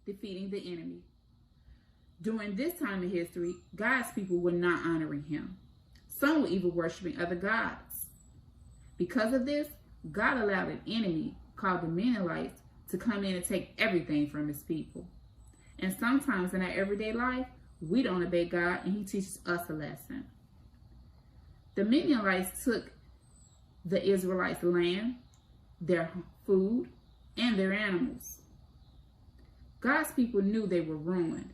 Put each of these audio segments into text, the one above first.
defeating the enemy. During this time in history, God's people were not honoring him. Some were even worshiping other gods. Because of this, God allowed an enemy called the Mennonites to come in and take everything from his people. And sometimes in our everyday life, we don't obey God and he teaches us a lesson. The Mennonites took the Israelites' land, their food, and their animals. God's people knew they were ruined,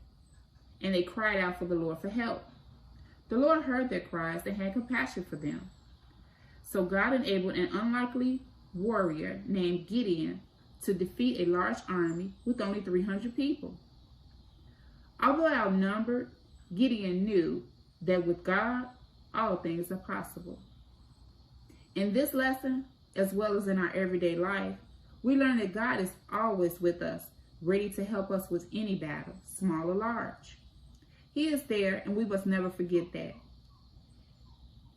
and they cried out for the Lord for help. The Lord heard their cries and had compassion for them. So God enabled an unlikely warrior named Gideon to defeat a large army with only 300 people. Although outnumbered, Gideon knew that with God, all things are possible. In this lesson, as well as in our everyday life, we learn that God is always with us, ready to help us with any battle, small or large. He is there, and we must never forget that.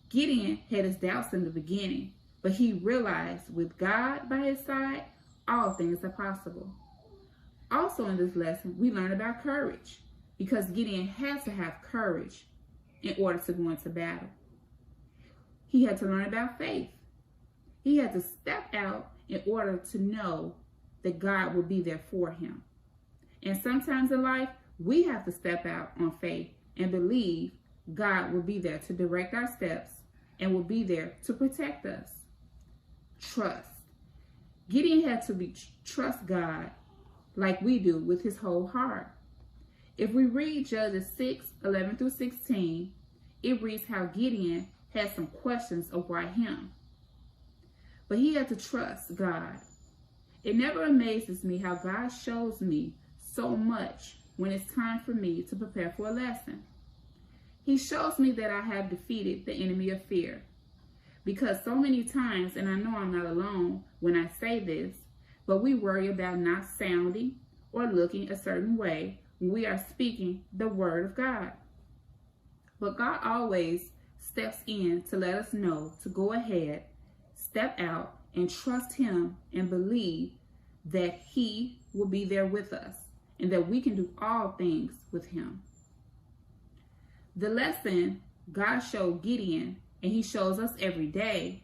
Gideon had his doubts in the beginning, but he realized with God by his side, all things are possible. Also in this lesson, we learn about courage, because Gideon had to have courage in order to go into battle. He had to learn about faith. He had to step out in order to know that God would be there for him. And sometimes in life, we have to step out on faith and believe God will be there to direct our steps and will be there to protect us. Trust. Gideon had to trust God like we do with his whole heart. If we read Judges 6:11-16, it reads how Gideon had some questions of why him. But he had to trust God. It never amazes me how God shows me so much when it's time for me to prepare for a lesson. He shows me that I have defeated the enemy of fear. Because so many times, and I know I'm not alone when I say this, but we worry about not sounding or looking a certain way when we are speaking the word of God. But God always steps in to let us know to go ahead, step out, and trust him and believe that he will be there with us and that we can do all things with him. The lesson God showed Gideon, and he shows us every day,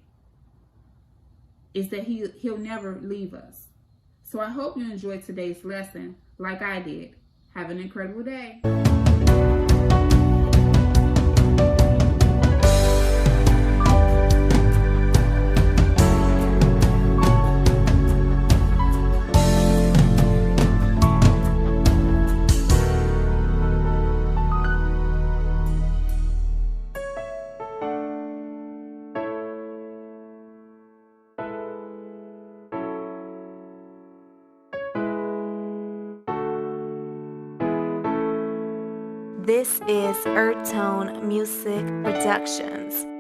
is that he'll never leave us. So I hope you enjoyed today's lesson like I did. Have an incredible day. This is Earth Tone Music Productions.